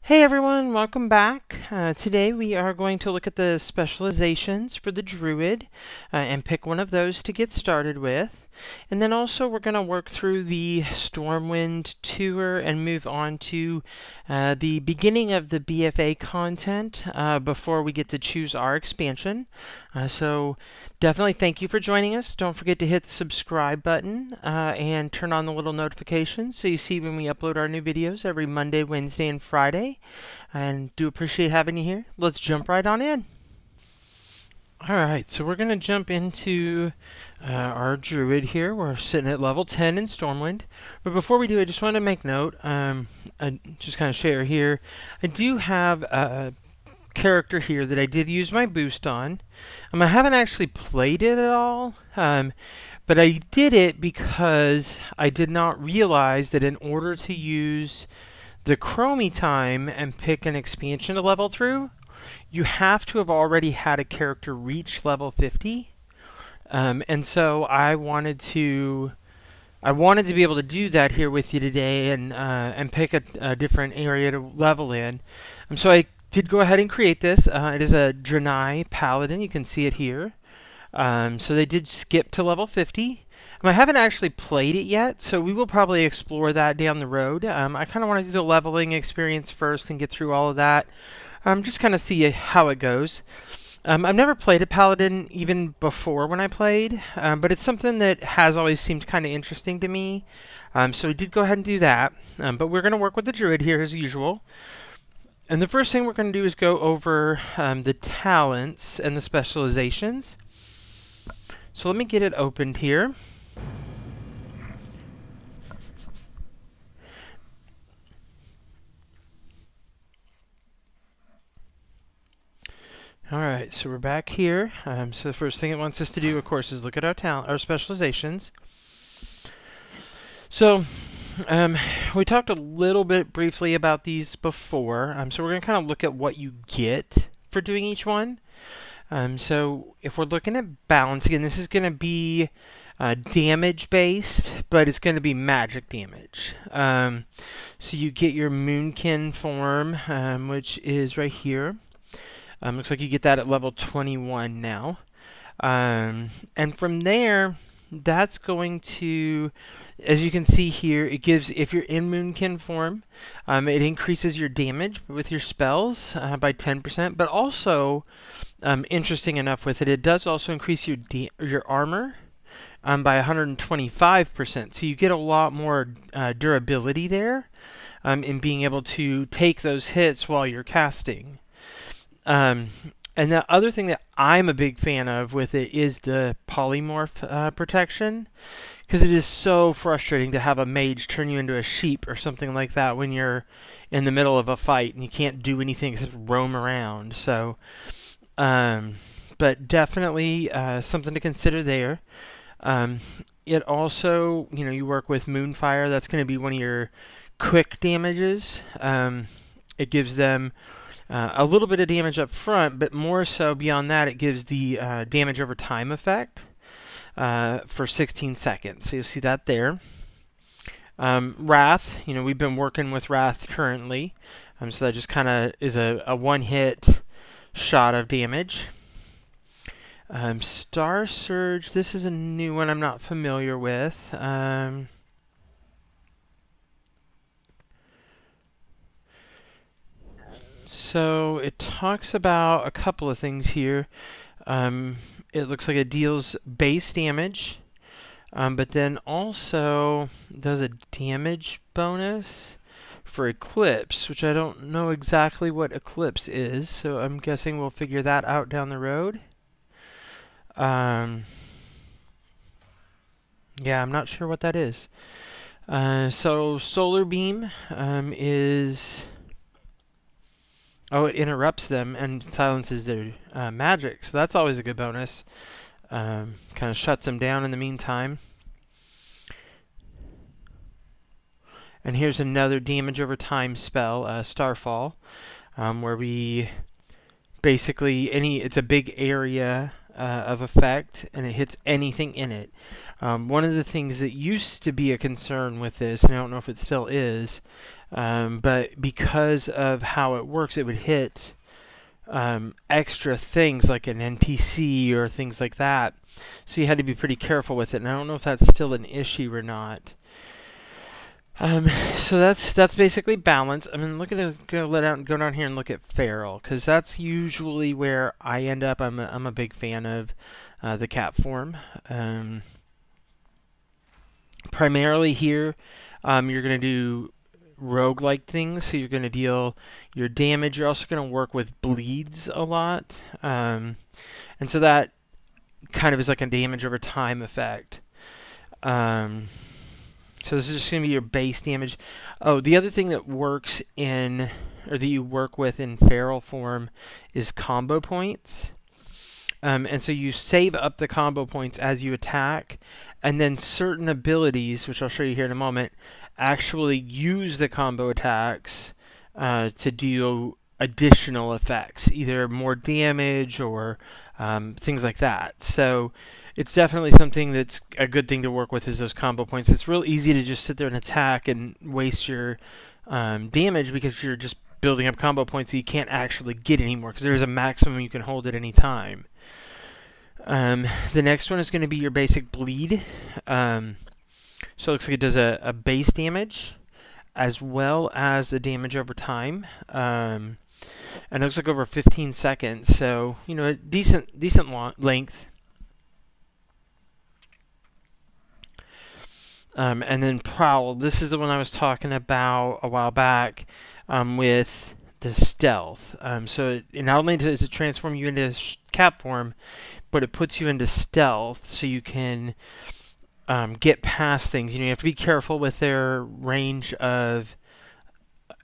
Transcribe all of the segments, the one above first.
Hey everyone, welcome back. Today we are going to look at the specializations for the druid and pick one of those to get started with. And then also we're going to work through the Stormwind tour and move on to the beginning of the BFA content before we get to choose our expansion. So definitely thank you for joining us. Don't forget to hit the subscribe button and turn on the little notifications so you see when we upload our new videos every Monday, Wednesday, and Friday. And do appreciate having you here. Let's jump right on in. Alright, so we're going to jump into our druid here. We're sitting at level 10 in Stormwind. But before we do, I just want to make note, just kind of share here. I do have a character here that I did use my boost on. I haven't actually played it at all, but I did it because I did not realize that in order to use the Chromie time and pick an expansion to level through, you have to have already had a character reach level 50. And so I wanted to be able to do that here with you today and pick a different area to level in. So I did go ahead and create this. It is a Draenei Paladin. You can see it here. So they did skip to level 50. I haven't actually played it yet, so we will probably explore that down the road. I kind of want to do the leveling experience first and get through all of that. Just kind of see how it goes. I've never played a Paladin even before when I played, but it's something that has always seemed kind of interesting to me. So we did go ahead and do that. But we're going to work with the Druid here as usual. And the first thing we're going to do is go over the talents and the specializations. So let me get it opened here. Alright, so we're back here. So the first thing it wants us to do, of course, is look at our specializations. So, we talked a little bit briefly about these before. So we're going to kind of look at what you get for doing each one. So if we're looking at balance, again, this is going to be damage based, but it's going to be magic damage. So you get your Moonkin form, which is right here. Looks like you get that at level 21 now. And from there, that's going to, as you can see here, it gives, if you're in Moonkin form, it increases your damage with your spells by 10%, but also, interesting enough with it, it does also increase your armor by 125%. So you get a lot more durability there in being able to take those hits while you're casting. And the other thing that I'm a big fan of with it is the polymorph protection, because it is so frustrating to have a mage turn you into a sheep or something like that when you're in the middle of a fight and you can't do anything except roam around. So, but definitely something to consider there. It also, you work with Moonfire. That's going to be one of your quick damages. It gives them a little bit of damage up front, but more so beyond that, it gives the damage over time effect for 16 seconds. So you'll see that there. Wrath, we've been working with Wrath currently. So that just kind of is a one-hit shot of damage. Star Surge, this is a new one I'm not familiar with. So it talks about a couple of things here. It looks like it deals base damage, but then also does a damage bonus for Eclipse, which I don't know exactly what Eclipse is, so I'm guessing we'll figure that out down the road. Yeah, I'm not sure what that is. So Solar Beam is... Oh, it interrupts them and silences their magic, so that's always a good bonus. Kind of shuts them down in the meantime. And here's another damage over time spell, Starfall, where we basically, it's a big area of effect, and it hits anything in it. One of the things that used to be a concern with this, and I don't know if it still is, but because of how it works, it would hit extra things like an NPC or things like that. So you had to be pretty careful with it, and I don't know if that's still an issue or not. So that's basically balance. I mean, go down here and look at feral, because that's usually where I end up. I'm a big fan of the cat form. Primarily here, you're going to do roguelike things, so you're going to deal your damage. You're also going to work with bleeds a lot, and so that kind of is like a damage over time effect. So this is just going to be your base damage. Oh, the other thing that works in, or that you work with in feral form, is combo points. And so you save up the combo points as you attack, and then certain abilities, which I'll show you here in a moment, actually use the combo attacks to do additional effects, either more damage or things like that. So it's definitely something that's a good thing to work with, is those combo points. It's real easy to just sit there and attack and waste your damage because you're just building up combo points so you can't actually get any more, because there's a maximum you can hold at any time. The next one is going to be your basic bleed. So it looks like it does a base damage as well as the damage over time. And it looks like over 15 seconds, so you know, a decent length. And then Prowl. This is the one I was talking about a while back with the stealth. So it not only does it transform you into cat form, but it puts you into stealth, so you can get past things. You know, you have to be careful with their range of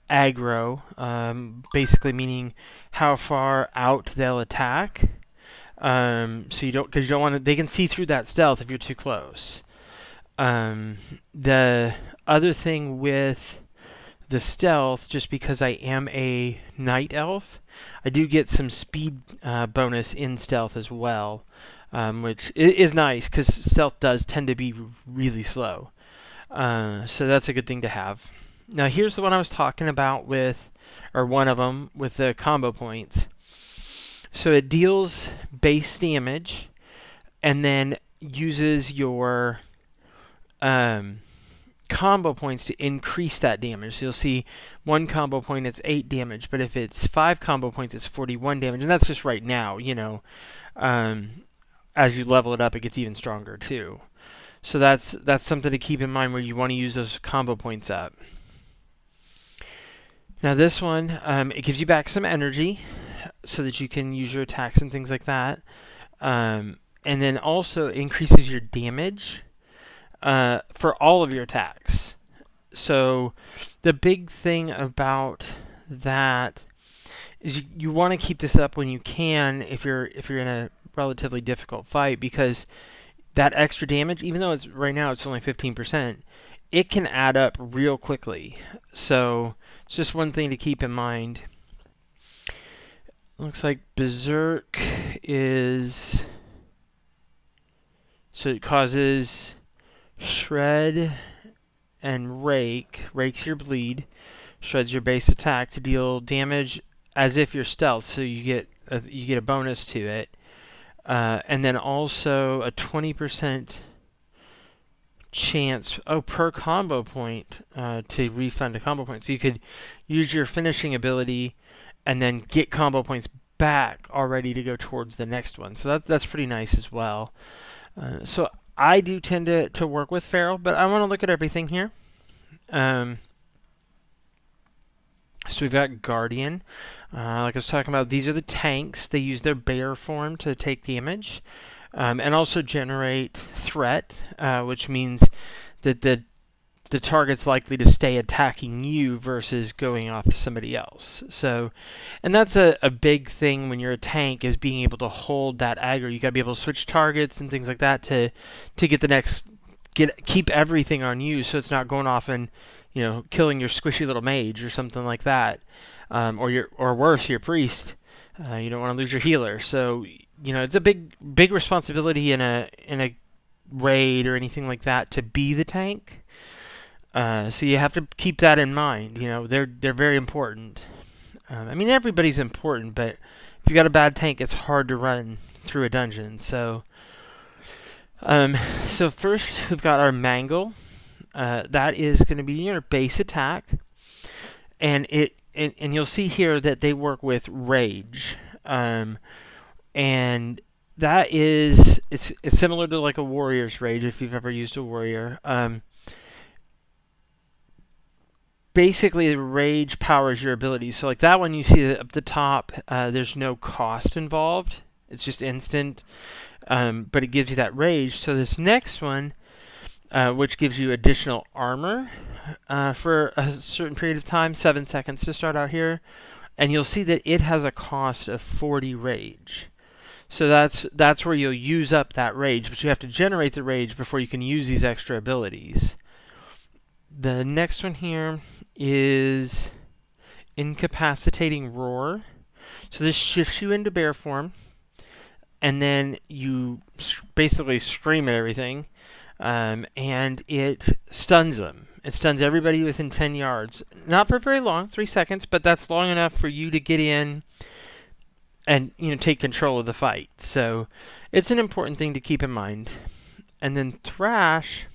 aggro, basically meaning how far out they'll attack. So you don't, because you don't want to. They can see through that stealth if you're too close. The other thing with the stealth, just because I am a night elf, I do get some speed bonus in stealth as well, which is nice because stealth does tend to be really slow. So that's a good thing to have. Now here's the one I was talking about with, or one of them, with the combo points. So it deals base damage and then uses your combo points to increase that damage. So you'll see one combo point, it's 8 damage, but if it's 5 combo points, it's 41 damage, and that's just right now, you know. As you level it up, it gets even stronger too. So that's something to keep in mind where you want to use those combo points up. Now this one, it gives you back some energy so that you can use your attacks and things like that. And then also increases your damage for all of your attacks. So the big thing about that is you want to keep this up when you can if you're in a relatively difficult fight, because that extra damage, even though right now it's only 15%, it can add up real quickly. So it's just one thing to keep in mind. Looks like Berserk is, so it causes Shred and Rake. Rake's your bleed. Shred's your base attack to deal damage as if you're stealth, so you get a bonus to it. And then also a 20% chance per combo point to refund a combo point. So you could use your finishing ability and then get combo points back already to go towards the next one. So that's pretty nice as well. So I do tend to work with feral, but I want to look at everything here. So we've got Guardian. Like I was talking about, these are the tanks. They use their bear form to take damage, and also generate threat, which means that the target's likely to stay attacking you versus going off to somebody else. So, and that's a big thing when you're a tank, is being able to hold that aggro. You got to be able to switch targets and things like that to get the next, keep everything on you, so it's not going off and, you know, killing your squishy little mage or something like that, or worse, your priest. You don't want to lose your healer. So, you know, it's a big responsibility in a raid or anything like that to be the tank. So you have to keep that in mind. You know, they're very important. I mean, everybody's important, but if you got a bad tank, it's hard to run through a dungeon. So, so first we've got our Mangle. That is going to be your base attack, and you'll see here that they work with Rage, and that is it's similar to like a Warrior's Rage if you've ever used a Warrior. Basically, the Rage powers your abilities. So like that one you see up the top, there's no cost involved. It's just instant, but it gives you that Rage. So this next one, which gives you additional armor for a certain period of time, 7 seconds to start out here. And you'll see that it has a cost of 40 Rage. So that's where you'll use up that Rage, but you have to generate the Rage before you can use these extra abilities. The next one here is Incapacitating Roar. So this shifts you into bear form, and then you basically scream at everything, and it stuns them. It stuns everybody within 10 yards. Not for very long, 3 seconds, but that's long enough for you to get in and take control of the fight. So it's an important thing to keep in mind. And then Thrash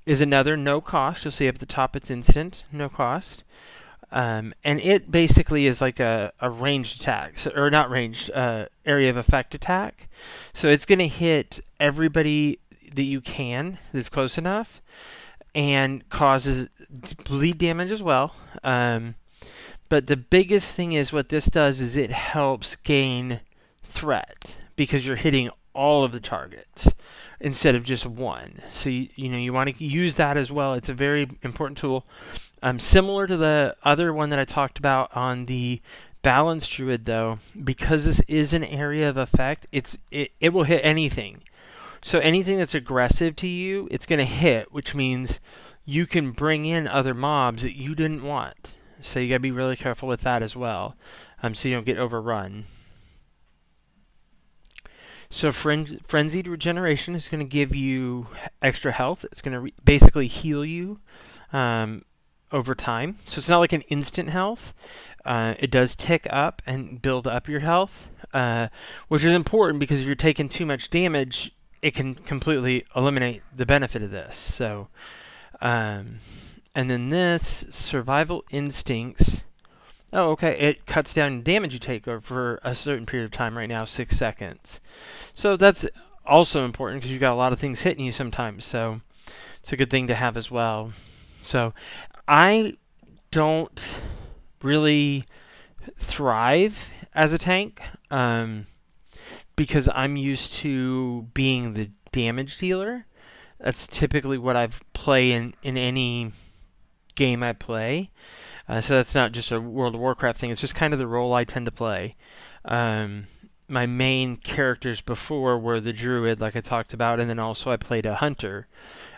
is another no cost. You'll see up at the top it's instant, no cost. And it basically is like a ranged attack, or not ranged, area of effect attack. So it's going to hit everybody that you can that's close enough, and causes bleed damage as well. But the biggest thing is what this does is it helps gain threat, because you're hitting all of the targets instead of just one. So you want to use that as well. It's a very important tool. Similar to the other one that I talked about on the balanced druid, though, because this is an area of effect, it will hit anything. So anything that's aggressive to you, it's going to hit, which means you can bring in other mobs that you didn't want. So you got to be really careful with that as well, so you don't get overrun. So Frenzied Regeneration is going to give you extra health. It's going to basically heal you over time. So it's not like an instant health. It does tick up and build up your health, which is important because if you're taking too much damage, it can completely eliminate the benefit of this. So, and then this Survival Instincts. Oh, okay. It cuts down damage you take for a certain period of time. Right now, 6 seconds. So that's also important because you've got a lot of things hitting you sometimes. So it's a good thing to have as well. So I don't really thrive as a tank because I'm used to being the damage dealer. That's typically what I play in any game I play. So that's not just a World of Warcraft thing. It's just kind of the role I tend to play. My main characters before were the druid, like I talked about, and then also I played a hunter,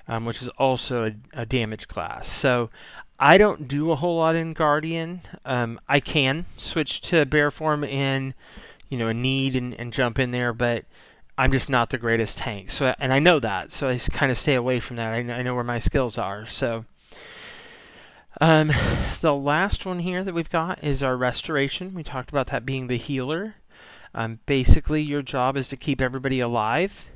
which is also a damage class. So I don't do a whole lot in Guardian. I can switch to bear form in, a need and jump in there, but I'm just not the greatest tank. So, and I know that, so I kind of stay away from that. I know where my skills are. So. The last one here that we've got is our Restoration. We talked about that being the healer. Basically, your job is to keep everybody alive.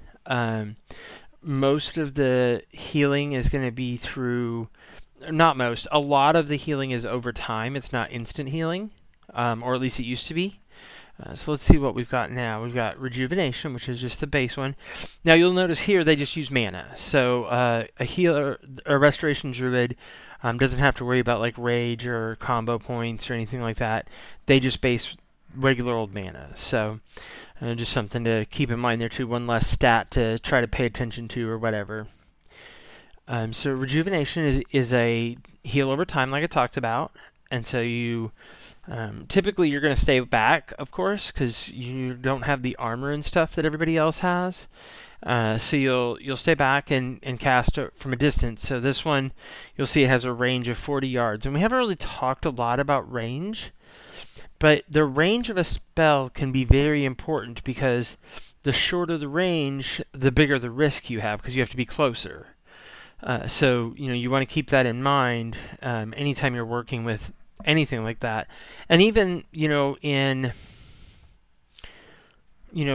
Most of the healing is going to be through, not most, a lot of the healing is over time. It's not instant healing, or at least it used to be. So let's see what we've got now. We've got Rejuvenation, which is just the base one. Now you'll notice here they just use mana. So a healer, a Restoration Druid, doesn't have to worry about like rage or combo points or anything like that. They just base regular old mana. So just something to keep in mind there too. One less stat to try to pay attention to or whatever. So Rejuvenation is a heal over time, like I talked about, and so you typically you're going to stay back, of course, because you don't have the armor and stuff that everybody else has. So you'll stay back and cast from a distance. So this one, you'll see it has a range of 40 yards. And we haven't really talked a lot about range, but the range of a spell can be very important because the shorter the range, the bigger the risk you have because you have to be closer. So you want to keep that in mind anytime you're working with anything like that. And even in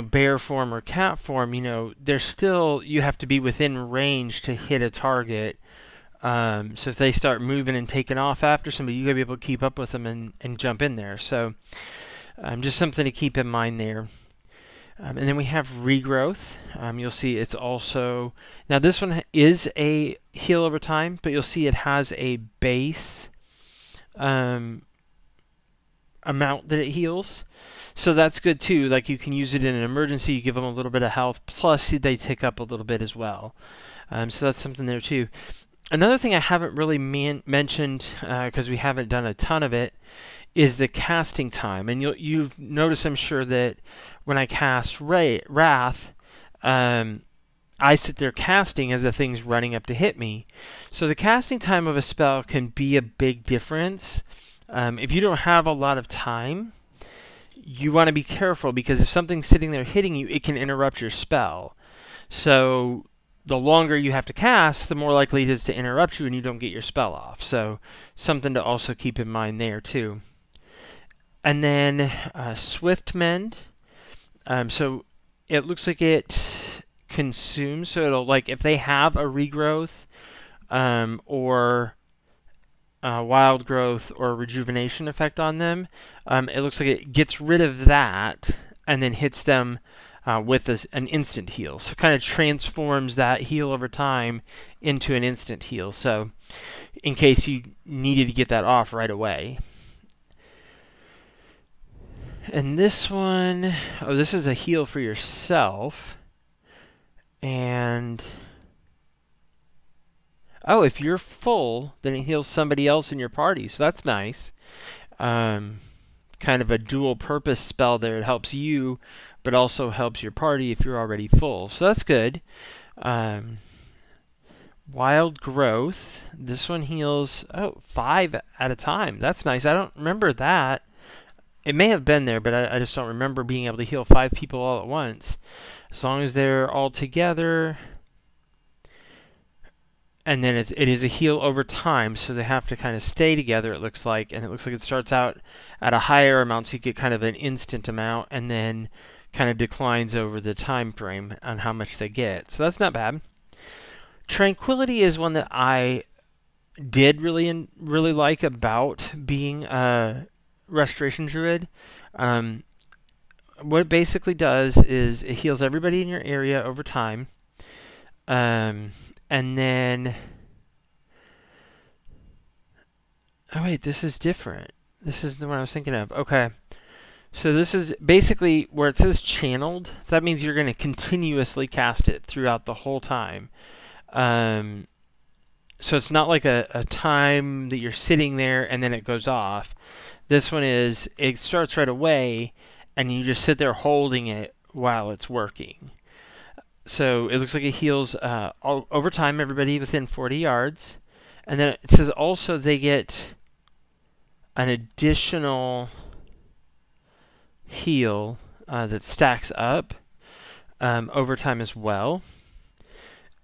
bear form or cat form, there's still, you have to be within range to hit a target. So if they start moving and taking off after somebody, you gotta be able to keep up with them and jump in there. So just something to keep in mind there. And then we have regrowth. You'll see it's also, now this one is a heal over time, but you'll see it has a base amount that it heals. So that's good too. Like, you can use it in an emergency, you give them a little bit of health, plus they tick up a little bit as well. So that's something there too. Another thing I haven't really mentioned, because we haven't done a ton of it, is the casting time. And you've noticed, I'm sure, that when I cast Wrath, I sit there casting as the thing's running up to hit me. So the casting time of a spell can be a big difference. If you don't have a lot of time, you want to be careful, because if something's sitting there hitting you, it can interrupt your spell. So the longer you have to cast, the more likely it is to interrupt you and you don't get your spell off. So something to also keep in mind there too. And then Swift Mend. So it looks like it consumes. So it'll, like, if they have a regrowth or wild growth or rejuvenation effect on them, it looks like it gets rid of that and then hits them with an instant heal. So it kind of transforms that heal over time into an instant heal. So in case you needed to get that off right away. And this one, this is a heal for yourself. And if you're full, then it heals somebody else in your party. So that's nice. Kind of a dual purpose spell there. It helps you, but also helps your party if you're already full. So that's good. Wild Growth. This one heals 5 at a time. That's nice. I don't remember that. It may have been there, but I just don't remember being able to heal 5 people all at once. As long as they're all together. And then it is a heal over time, so they have to kind of stay together, it looks like. And it looks like it starts out at a higher amount, so you get kind of an instant amount, and then kind of declines over the time frame on how much they get. So that's not bad. Tranquility is one that I did really like about being a Restoration Druid. What it basically does is it heals everybody in your area over time. And then, wait, this is different. This is the one I was thinking of. Okay. So this is basically where it says channeled. That means you're going to continuously cast it throughout the whole time. So it's not like a time that you're sitting there and then it goes off. This one is, it starts right away and you just sit there holding it while it's working. So it looks like it heals over time everybody within 40 yards. And then it says also they get an additional heal that stacks up over time as well.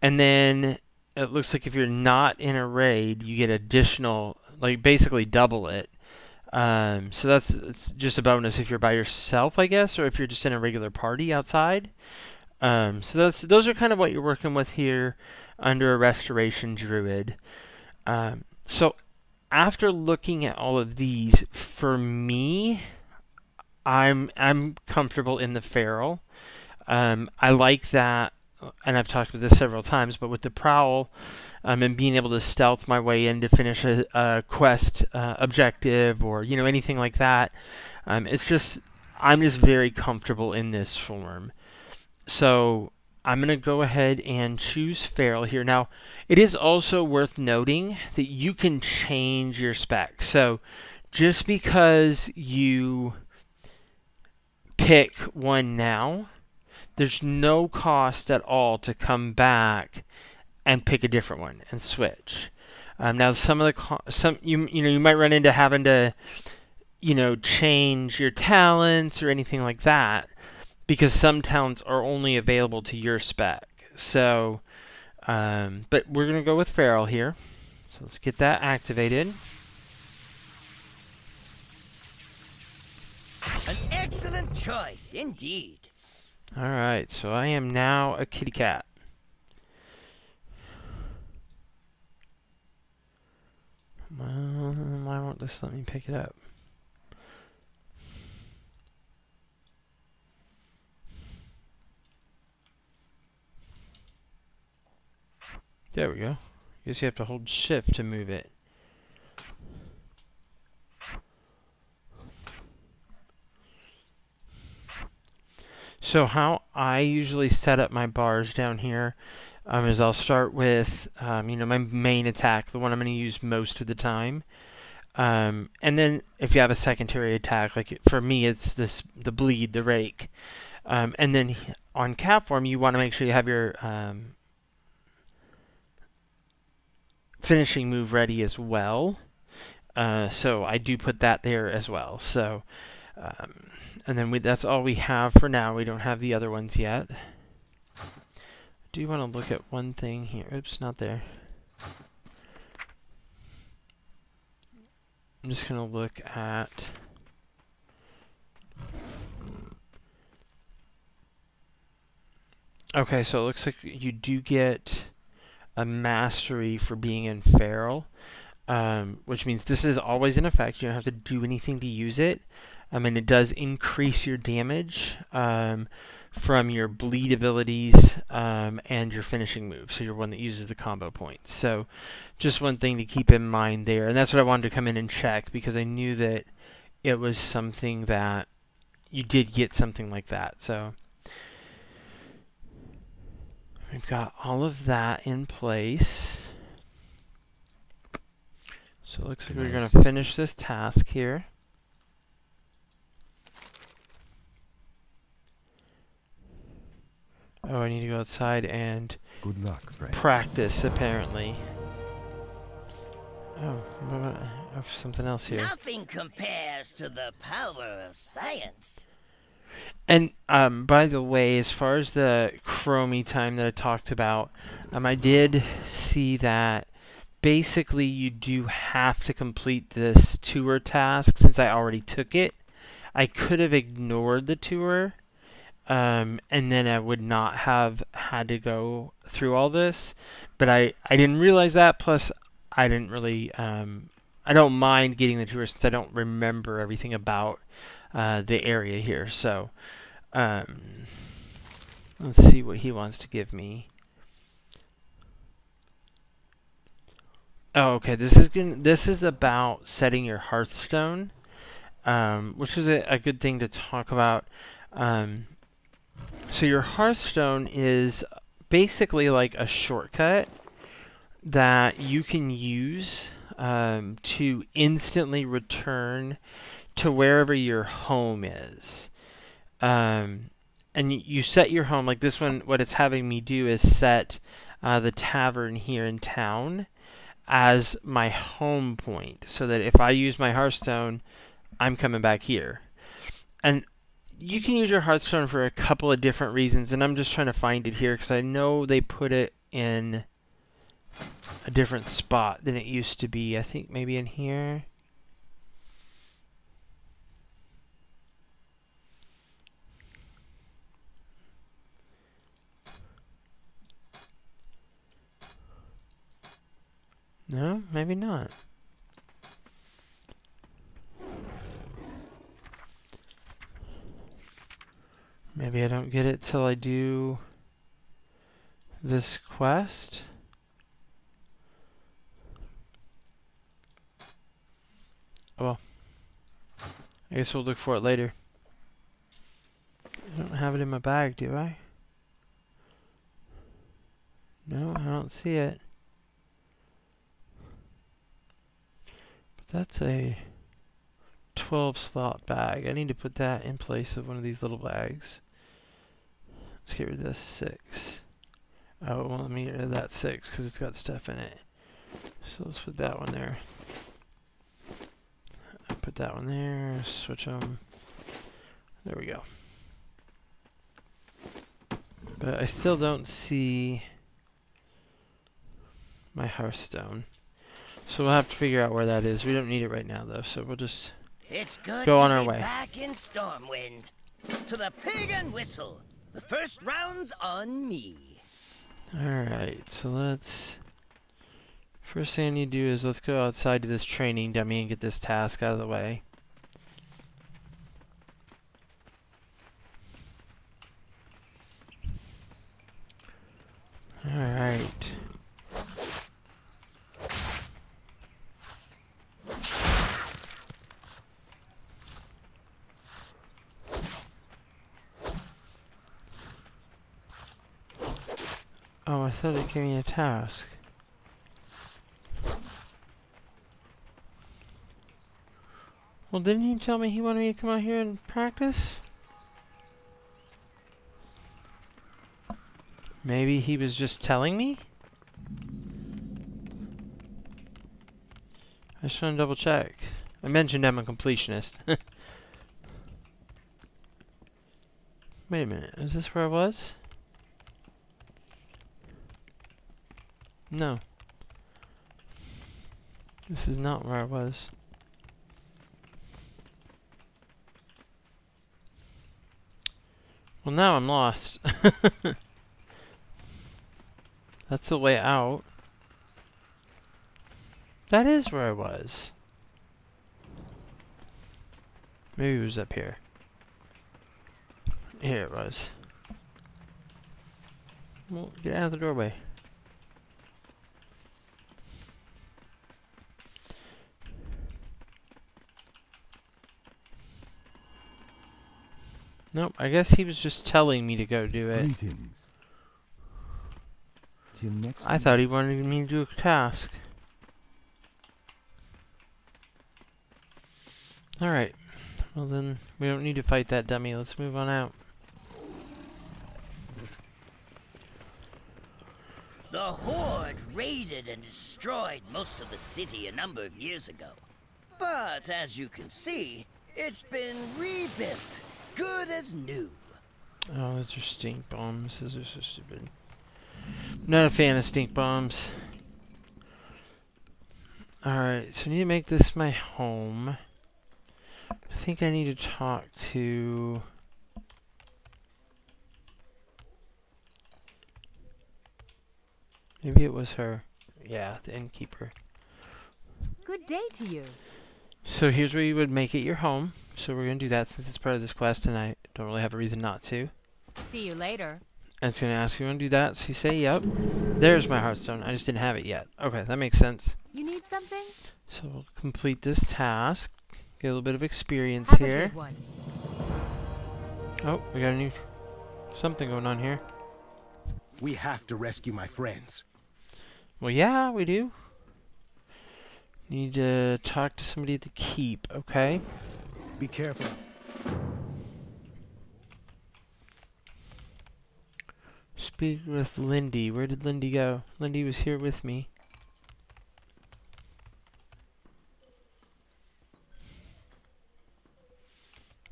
And then it looks like if you're not in a raid, you get additional, like basically double it. So it's just a bonus if you're by yourself, I guess, or if you're just in a regular party outside. So those are kind of what you're working with here under a Restoration Druid. So after looking at all of these, for me, I'm comfortable in the Feral. I like that, and I've talked about this several times, but with the Prowl and being able to stealth my way in to finish a quest objective or anything like that, I'm just very comfortable in this form. So I'm going to go ahead and choose Feral here. Now, it is also worth noting that you can change your spec. So just because you pick one now, there's no cost at all to come back and pick a different one and switch. Now, you might run into having to change your talents or anything like that, because some talents are only available to your spec. So But we're going to go with feral here. So let's get that activated. An excellent choice, indeed. Alright, so I am now a kitty cat. Well, why won't this let me pick it up? There we go. Guess you have to hold shift to move it. So how I usually set up my bars down here is I'll start with my main attack, the one I'm going to use most of the time. And then if you have a secondary attack, like for me it's the bleed, the rake. And then on cat form you want to make sure you have your finishing move ready as well. So I do put that there as well. So and then that's all we have for now. We don't have the other ones yet. I do want to look at one thing here. Oops, not there. I'm just going to look at... Okay, so it looks like you do get a mastery for being in feral, which means this is always in effect. You don't have to do anything to use it. And it does increase your damage from your bleed abilities and your finishing move. So you're one that uses the combo points. So just one thing to keep in mind there. And that's what I wanted to come in and check, because I knew that it was something that you did get something like that. So we've got all of that in place. So it looks like we're going to finish this task here. Oh, I need to go outside and good luck, friend. Practice, apparently. Oh, something else here. Nothing compares to the power of science. And by the way, as far as the chromie time that I talked about, I did see that basically you do have to complete this tour task. Since I already took it, I could have ignored the tour. And then I would not have had to go through all this, but I didn't realize that. Plus, I didn't really I don't mind getting the tour since I don't remember everything about the area here. So let's see what he wants to give me. Oh, okay. This is about setting your Hearthstone, which is a good thing to talk about. So your Hearthstone is basically like a shortcut that you can use to instantly return to wherever your home is. And you set your home, like this one, what it's having me do is set the tavern here in town as my home point, so that if I use my Hearthstone, I'm coming back here. And you can use your Hearthstone for a couple of different reasons, and I'm just trying to find it here because I know they put it in a different spot than it used to be. I think maybe in here. No, maybe not. Maybe I don't get it till I do this quest. Oh well. I guess we'll look for it later. I don't have it in my bag, do I? No, I don't see it. But that's a 12 slot bag. I need to put that in place of one of these little bags. Let's get rid of this 6. Oh, well, let me get rid of that 6 because it's got stuff in it. So let's put that one there. Put that one there. Switch them. There we go. But I still don't see my hearthstone. So we'll have to figure out where that is. We don't need it right now, though, so we'll just It's good go to on our be way. back in Stormwind. To the pig and whistle. The first round's on me. Alright, so let's... First thing I need to do is let's go outside to this training dummy and get this task out of the way. Alright. Oh, I thought it gave me a task. Well, didn't he tell me he wanted me to come out here and practice? Maybe he was just telling me? I just want to double check. I mentioned I'm a completionist. Wait a minute, is this where I was? No. This is not where I was. Well, now I'm lost. That's the way out. That is where I was. Maybe it was up here. Here it was. Well, get out of the doorway. Nope, I guess he was just telling me to go do it. Greetings. Till next I thought he wanted me to do a task. Alright. Well then, we don't need to fight that dummy. Let's move on out. The Horde raided and destroyed most of the city a number of years ago. But as you can see, it's been rebuilt. Good as new. Oh, those are stink bombs. Those are so stupid. Not a fan of stink bombs. Alright, so I need to make this my home. I think I need to talk to... Maybe it was her. Yeah, the innkeeper. Good day to you. So here's where you would make it your home. So we're going to do that since it's part of this quest and I don't really have a reason not to. See you later. And it's going to ask you to do that. So you say, yep. There's my hearthstone. I just didn't have it yet. Okay, that makes sense. You need something? So we'll complete this task. Get a little bit of experience Have here. a good one. Oh, we got a new... something going on here. we have to rescue my friends. Well, yeah, we do. Need to talk to somebody at the keep, okay? Be careful. Speak with Lindy. Where did Lindy go? Lindy was here with me.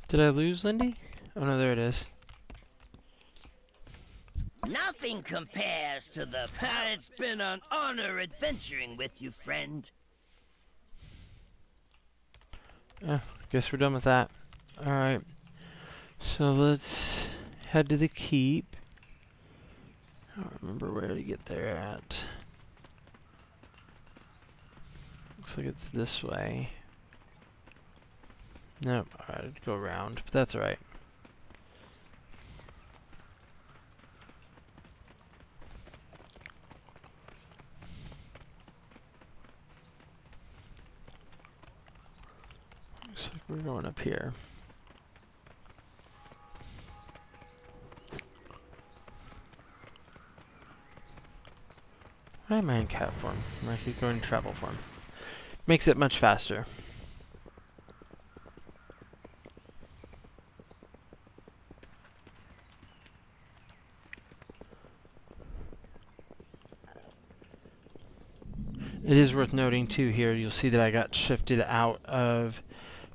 Did I lose Lindy? Oh no, there it is. Nothing compares to the It's been an honor adventuring with you, friend. Guess we're done with that. Alright. So let's head to the keep. I don't remember where to get there at. Looks like it's this way. Nope, I'd go around, but that's alright. Looks like we're going up here. Why am I in cat form? I could go in travel form. Makes it much faster. It is worth noting too here, you'll see that I got shifted out of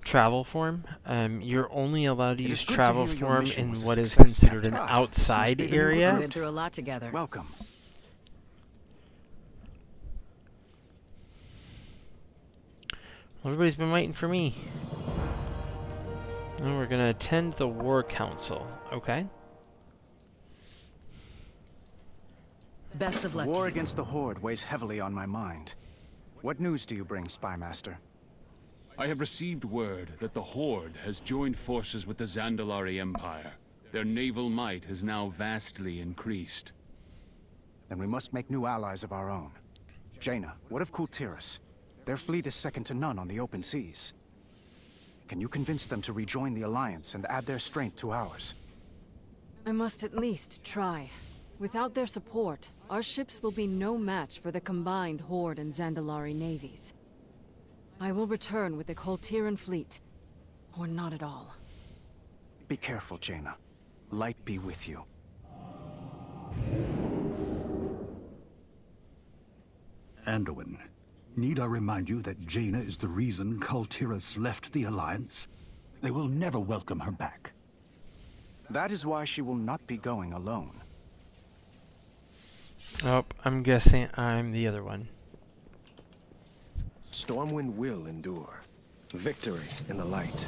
travel form. You're only allowed to use travel form in what is considered an outside area. We've been through a lot together. Welcome. Everybody's been waiting for me. And we're gonna attend the War Council. Okay. Best of The luck. war against the Horde weighs heavily on my mind. What news do you bring, Spymaster? I have received word that the Horde has joined forces with the Zandalari Empire. Their naval might has now vastly increased. Then we must make new allies of our own. Jaina, what of Kultiras? Their fleet is second to none on the open seas. Can you convince them to rejoin the Alliance and add their strength to ours? I must at least try. Without their support, our ships will be no match for the combined Horde and Zandalari navies. I will return with the Kultiran fleet, or not at all. Be careful, Jaina. Light be with you. Anduin, need I remind you that Jaina is the reason Kultiras left the Alliance? They will never welcome her back. That is why she will not be going alone. Oh, I'm guessing I'm the other one. Stormwind will endure. Victory in the light.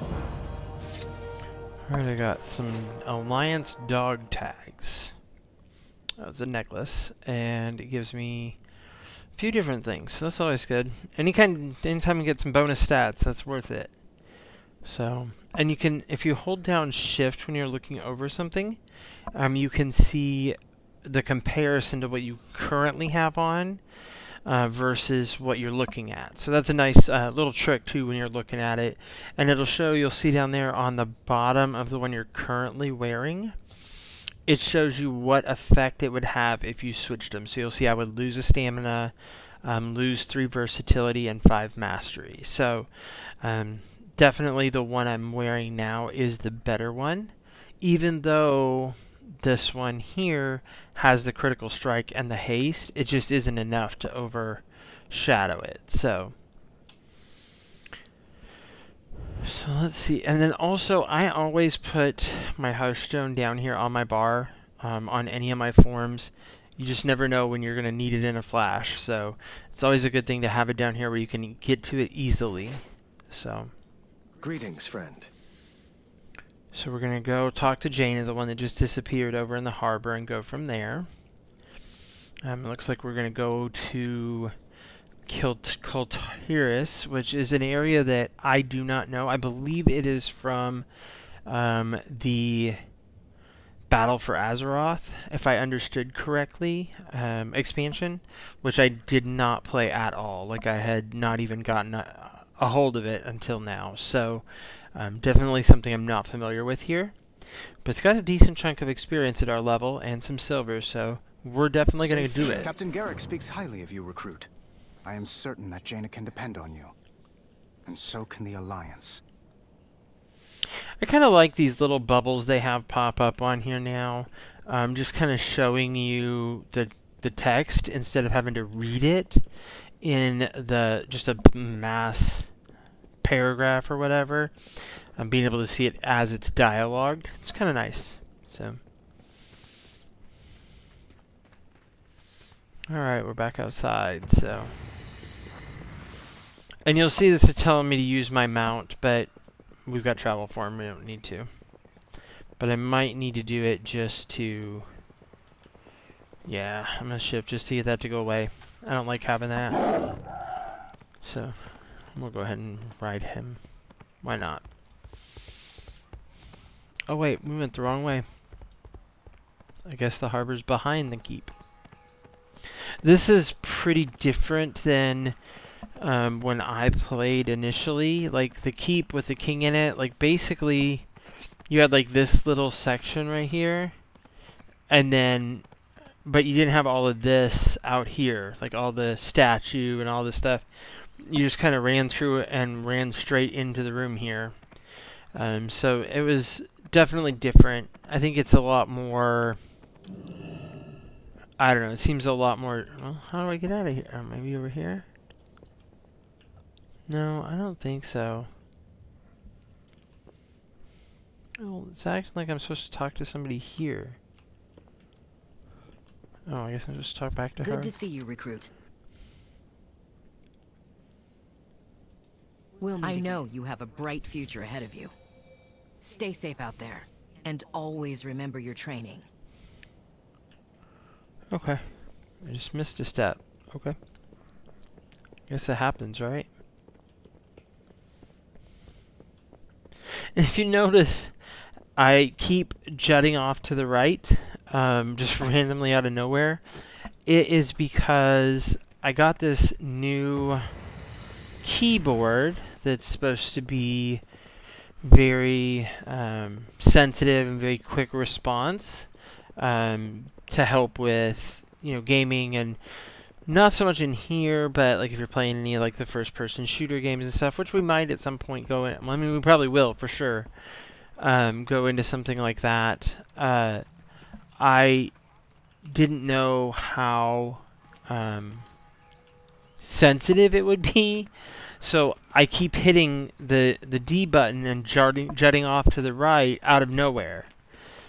Alright, I got some Alliance dog tags. That's a necklace, and it gives me a few different things, so that's always good. Anytime you get some bonus stats, that's worth it. So, and you can, if you hold down Shift when you're looking over something, you can see the comparison to what you currently have on versus what you're looking at. So that's a nice little trick too when you're looking at it. And it'll show, you'll see down there on the bottom of the one you're currently wearing, it shows you what effect it would have if you switched them. So you'll see I would lose a stamina, lose 3 versatility, and 5 mastery. So definitely the one I'm wearing now is the better one, even though this one here has the critical strike and the haste. It just isn't enough to overshadow it. So let's see. And then also, I always put my Hearthstone down here on my bar on any of my forms. You just never know when you're going to need it in a flash. So it's always a good thing to have it down here where you can get to it easily. So Greetings, friend. So we're going to go talk to Jaina, the one that just disappeared over in the harbor, and go from there. It looks like we're going to go to Kultiras, which is an area that I do not know. I believe it is from the Battle for Azeroth, if I understood correctly, expansion, which I did not play at all. Like, I had not even gotten a hold of it until now. So definitely something I'm not familiar with here, but it's got a decent chunk of experience at our level and some silver, so we're definitely going to do it. Captain Garrick speaks highly of you, recruit. I am certain that Jaina can depend on you, and so can the Alliance. I kind of like these little bubbles they have pop up on here now, just kind of showing you the text instead of having to read it in just a mass paragraph or whatever. Being able to see it as it's dialogued, it's kind of nice. So, all right, we're back outside. So, and you'll see this is telling me to use my mount, but we've got travel form. We don't need to. But I might need to do it just to. Yeah, I'm gonna shift just to get that to go away. I don't like having that. So we'll go ahead and ride him. Why not? Oh wait, we went the wrong way. I guess the harbor's behind the keep. This is pretty different than when I played initially. Like, the keep with the king in it, like, basically you had like this little section right here, and then but you didn't have all of this out here, like all the statue and all this stuff. You just kind of ran through it and ran straight into the room here. So it was definitely different. I think it's a lot more, I don't know, it seems a lot more, well, how do I get out of here? Maybe over here? No, I don't think so. Oh, it's acting like I'm supposed to talk to somebody here. Oh, I guess I'm just talk back to her. Good to see you, recruit. We'll meet I again. know you have a bright future ahead of you. Stay safe out there, and always remember your training. Okay. I just missed a step. Okay. Guess it happens, right? And if you notice, I keep jutting off to the right, just randomly out of nowhere. It is because I got this new keyboard that's supposed to be very sensitive and very quick response to help with, you know, gaming, and not so much in here, but like if you're playing any like the first-person shooter games and stuff, which we might at some point go in. Well, I mean, we probably will for sure go into something like that. I didn't know how sensitive it would be, so I keep hitting the D button and jutting off to the right out of nowhere.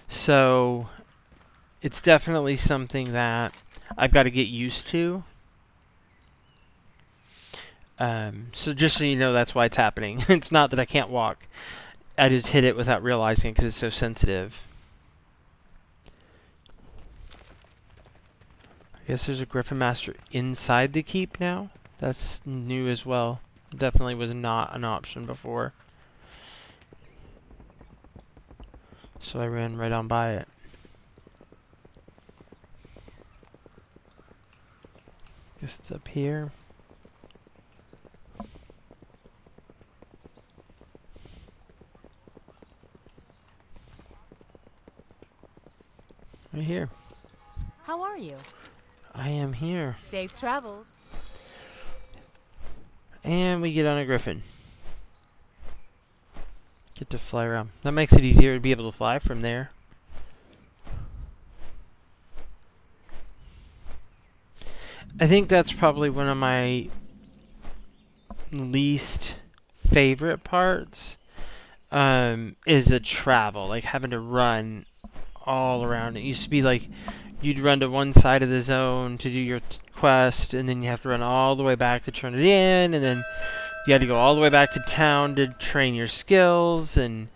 So it's definitely something that I've got to get used to. So just so you know, that's why it's happening. It's not that I can't walk. I just hit it without realizing because it's so sensitive. I guess there's a Griffin Master inside the keep now. That's new as well. Definitely was not an option before. So I ran right on by it. Guess it's up here. Right here. How are you? I am here. Safe travels. And we get on a griffin. Get to fly around. That makes it easier to be able to fly from there. I think that's probably one of my least favorite parts, is the travel, like having to run all around. It used to be like you'd run to one side of the zone to do your quest, and then you have to run all the way back to turn it in, and then you had to go all the way back to town to train your skills. And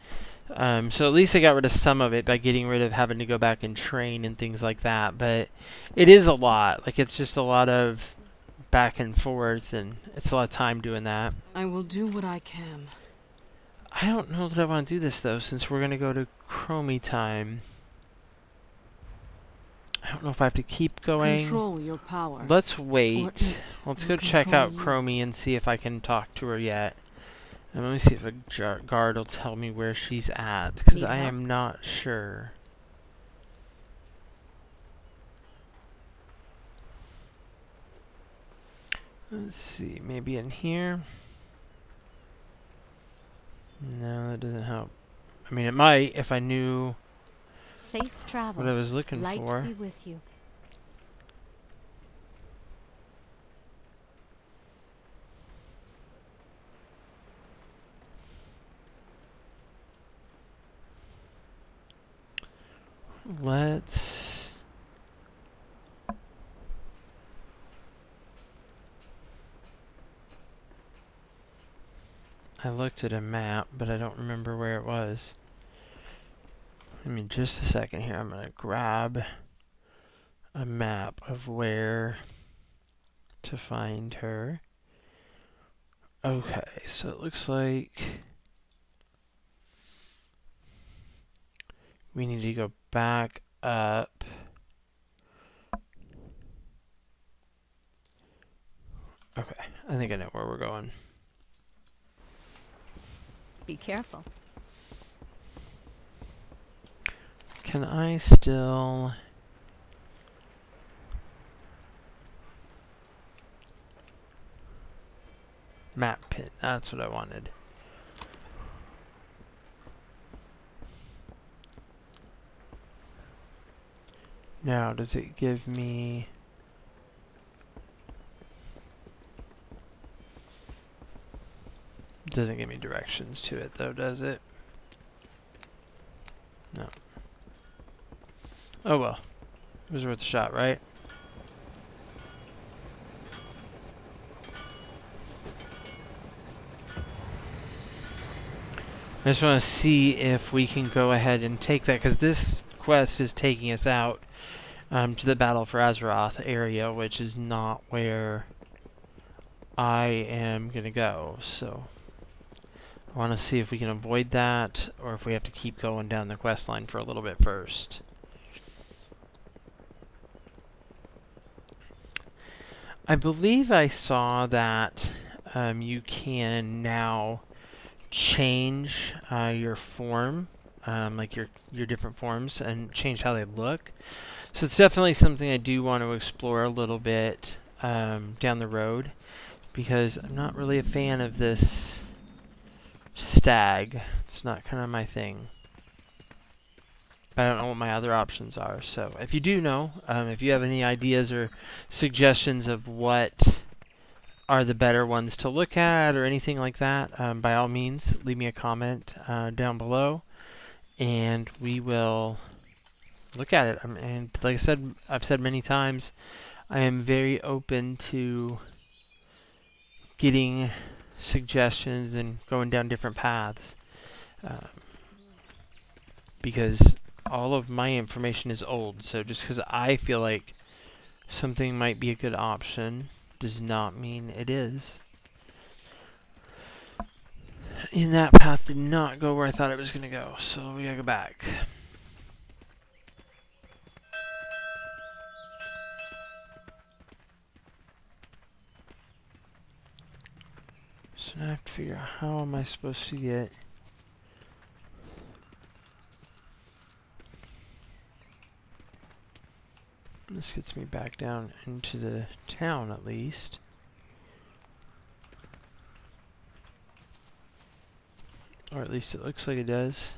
so at least I got rid of some of it by getting rid of having to go back and train and things like that. But it is a lot. Like, it's just a lot of back and forth, and it's a lot of time doing that. I will do what I can. I don't know that I want to do this, though, since we're going to go to Chromie time. I don't know if I have to keep going. Control your power. Let's wait. Let's go check control out you. Chromie and see if I can talk to her yet. And let me see if a guard will tell me where she's at, because Need I help? am not sure. Let's see, maybe in here? No, that doesn't help. I mean, it might if I knew Safe travels. what I was looking Light for. be with you. Let's... I looked at a map, but I don't remember where it was. I mean, just a second here. I'm going to grab a map of where to find her. Okay, so it looks like we need to go back up. Okay, I think I know where we're going. Be careful. Can I still... Map pin, that's what I wanted. Now, does it give me... It doesn't give me directions to it though, does it? No. Oh well. It was worth a shot, right? I just want to see if we can go ahead and take that, because this quest is taking us out to the Battle for Azeroth area, which is not where I am going to go. So I want to see if we can avoid that, or if we have to keep going down the quest line for a little bit first. I believe I saw that you can now change your form, like your different forms, and change how they look. So it's definitely something I do want to explore a little bit down the road, because I'm not really a fan of this stag. It's not kind of my thing. But I don't know what my other options are. So if you do know, if you have any ideas or suggestions of what are the better ones to look at or anything like that, by all means, leave me a comment down below, and we will look at it. And like I said, I've said many times, I am very open to getting suggestions and going down different paths, because all of my information is old. So just because I feel like something might be a good option does not mean it is. And that path did not go where I thought it was going to go, so we gotta go back. So now I have to figure out, how am I supposed to get... This gets me back down into the town, at least. Or at least it looks like it does.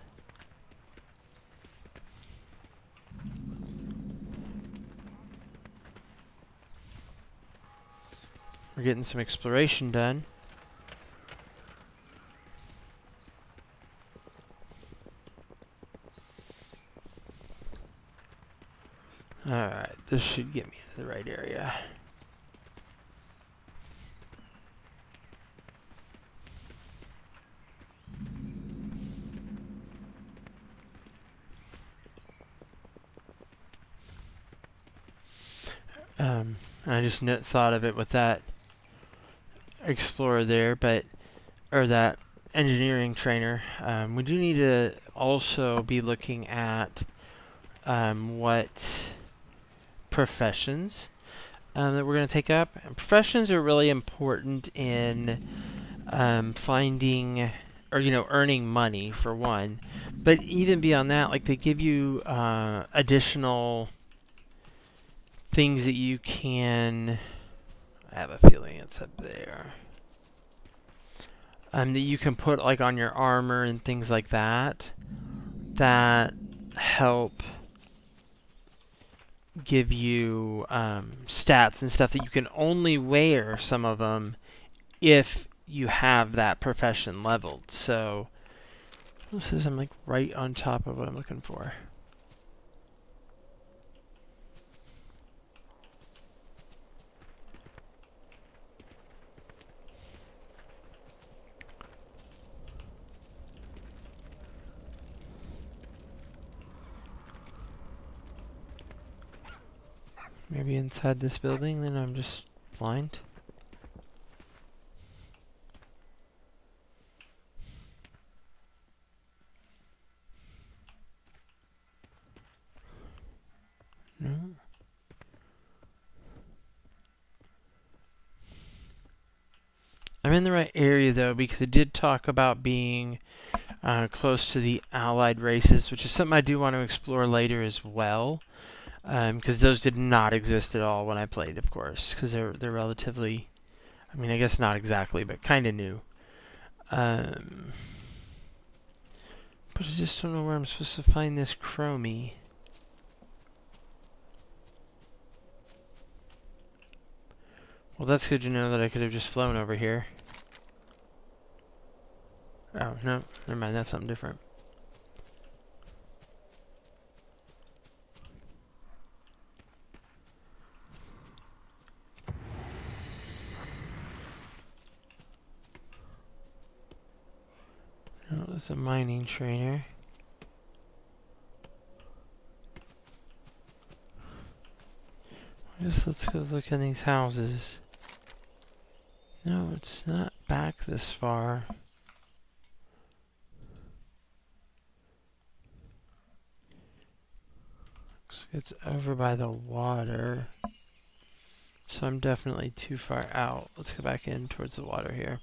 We're getting some exploration done. Alright, this should get me into the right area. I just thought of it with that explorer there, or that engineering trainer. We do need to also be looking at what professions that we're going to take up. And professions are really important in finding, or earning money, for one. But even beyond that, like, they give you additional things that you can... I have a feeling it's up there. That you can put, like, on your armor and things like that, that help give you stats and stuff that you can only wear, some of them, if you have that profession leveled. So this is, I'm like right on top of what I'm looking for. Maybe inside this building, then I'm just blind. No. I'm in the right area though, because it did talk about being close to the allied races, which is something I do want to explore later as well. Because those did not exist at all when I played, of course, because they're relatively, I mean, I guess not exactly, but kind of new. But I just don't know where I'm supposed to find this chromie. Well, that's good to know that I could have just flown over here. Oh, no, never mind, that's something different. No, this It's a mining trainer. Let's go look in these houses. No, it's not back this far. Looks like it's over by the water. So I'm definitely too far out. Let's go back in towards the water here.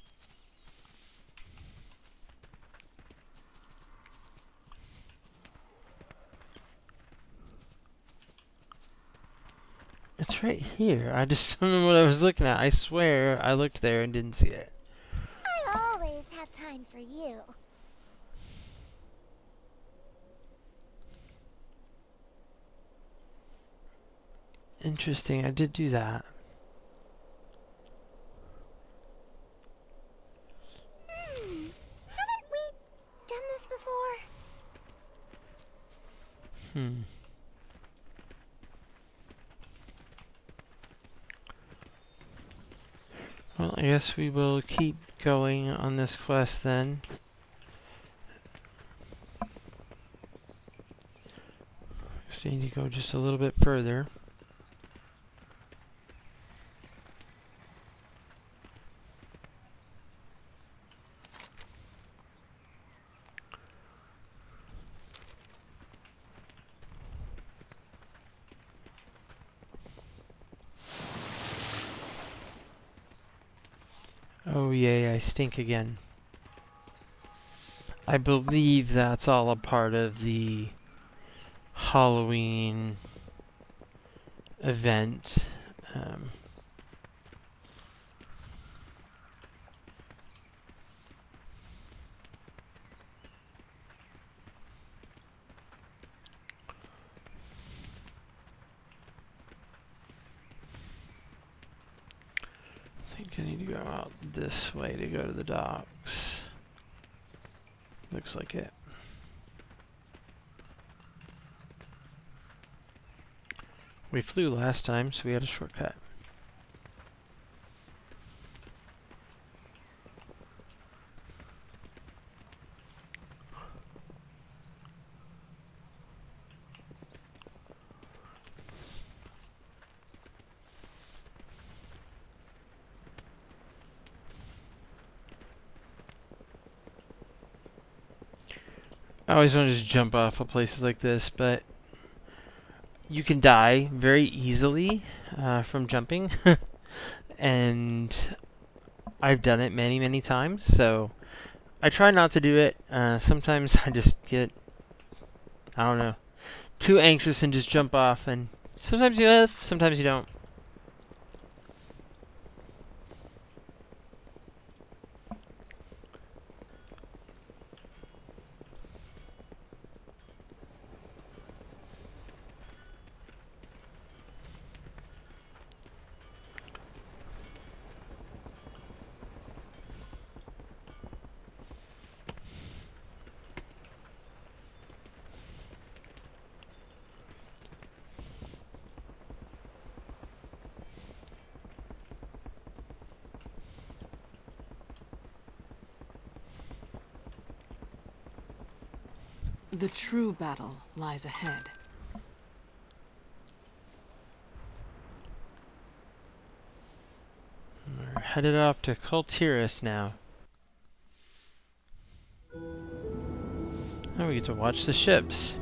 It's right here. I just don't know what I was looking at. I swear I looked there and didn't see it. I always have time for you. Interesting. I did do that. Haven't we done this before? Well, I guess we will keep going on this quest then. Just need to go just a little bit further. Oh yay, I stink again. I believe that's all a part of the Halloween event. I think I need to go out this way to go to the docks. Looks like it. We flew last time, so we had a shortcut. I always want to just jump off of places like this, but you can die very easily from jumping. And I've done it many, many times, so I try not to do it. Sometimes I just get, I don't know, too anxious and just jump off, and sometimes you live, sometimes you don't. The true battle lies ahead. We're headed off to Kultiris now. Now we get to watch the ships.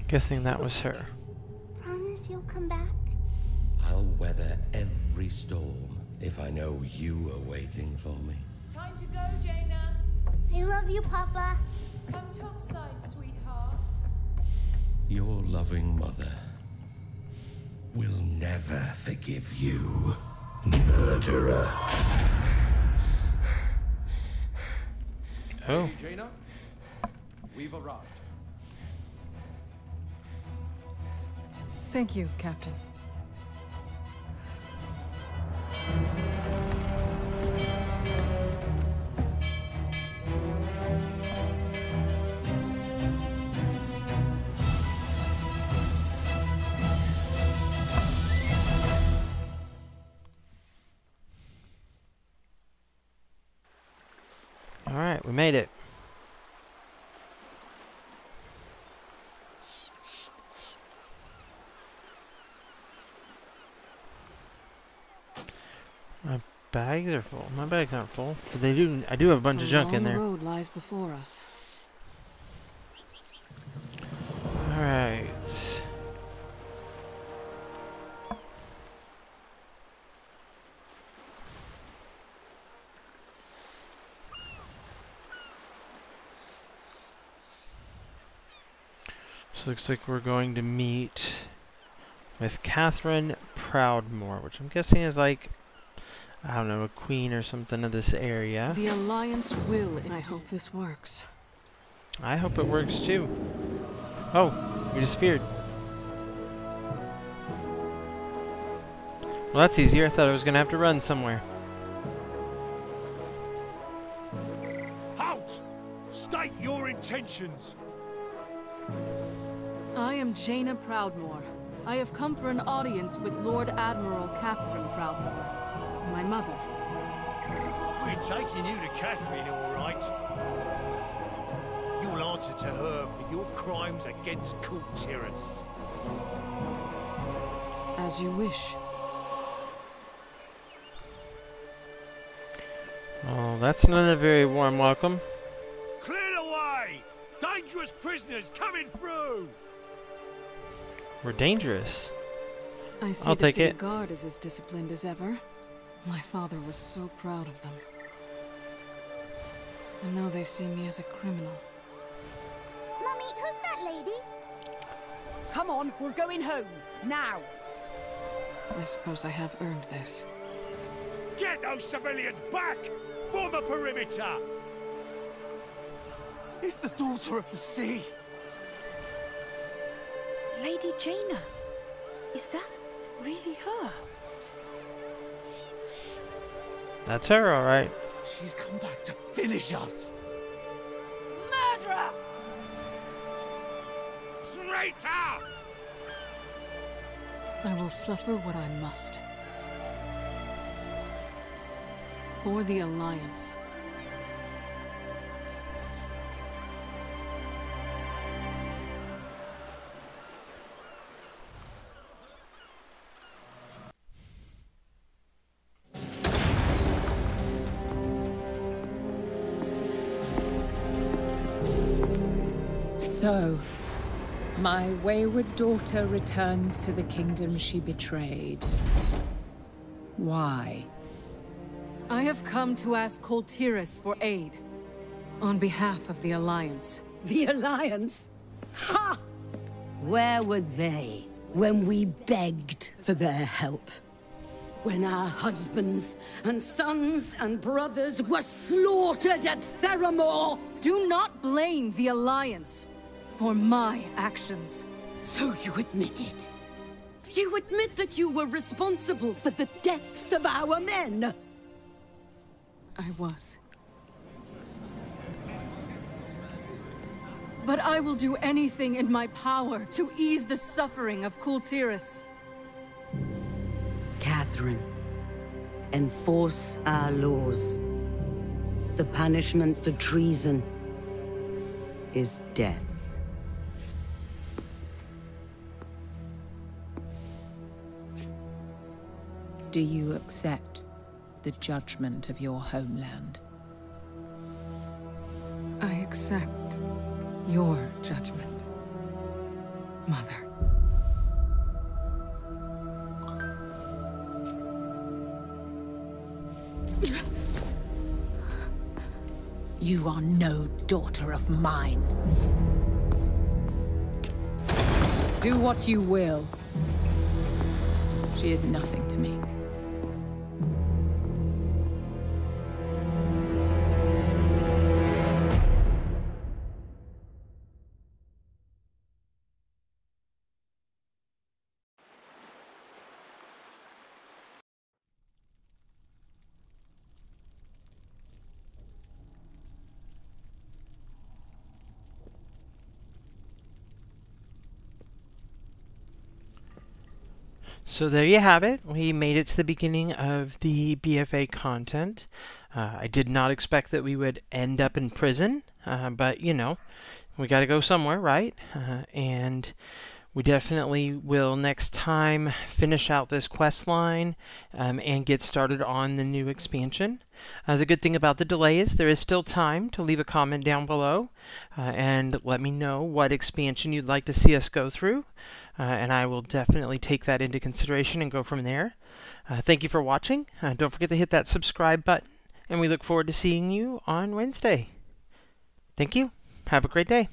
Guessing that was her. Promise you'll come back? I'll weather every storm if I know you are waiting for me. Time to go, Jaina. I love you, Papa. Come topside, sweetheart. Your loving mother, will never forgive you, murderer. Oh. Hey, Jaina. We've arrived. Thank you, Captain. All right, we made it. My bags are full. My bags aren't full, but I do have a bunch of junk in there. A long road lies before us. All right. So looks like we're going to meet with Catherine Proudmoore, which I'm guessing is like, I don't know, a queen or something of this area. The Alliance will, and I hope this works. I hope it works too. Oh, we disappeared. Well, that's easier. I thought I was going to have to run somewhere. Halt! State your intentions! I am Jaina Proudmoore. I have come for an audience with Lord Admiral Catherine Proudmoore, my mother. We're taking you to Catherine, all right. You'll answer to her for your crimes against Kultiras. As you wish. Oh, that's not a very warm welcome. Clear the way! Dangerous prisoners coming through! We're dangerous. I see I'll the take city it. guard is as disciplined as ever. My father was so proud of them. And now they see me as a criminal. Mummy, who's that lady? Come on, we're going home. Now. I suppose I have earned this. Get those civilians back! Form a perimeter! It's the daughter of the sea. Lady Jaina. Is that really her? That's her, all right. She's come back to finish us. Murderer! Traitor! I will suffer what I must. For the Alliance. So, my wayward daughter returns to the kingdom she betrayed. Why? I have come to ask Kultiras for aid. On behalf of the Alliance. The Alliance? Ha! Where were they when we begged for their help? When our husbands and sons and brothers were slaughtered at Theramore? Do not blame the Alliance for my actions. So you admit it? You admit that you were responsible for the deaths of our men? I was. But I will do anything in my power to ease the suffering of Kultiras. Catherine, enforce our laws. The punishment for treason is death. Do you accept the judgment of your homeland? I accept your judgment, Mother. You are no daughter of mine. Do what you will. She is nothing to me. So there you have it. We made it to the beginning of the BFA content. I did not expect that we would end up in prison, but you know, we got to go somewhere, right? And we definitely will next time finish out this quest line and get started on the new expansion. The good thing about the delay is there is still time to leave a comment down below and let me know what expansion you'd like to see us go through. And I will definitely take that into consideration and go from there. Thank you for watching. Don't forget to hit that subscribe button, and we look forward to seeing you on Wednesday. Thank you. Have a great day.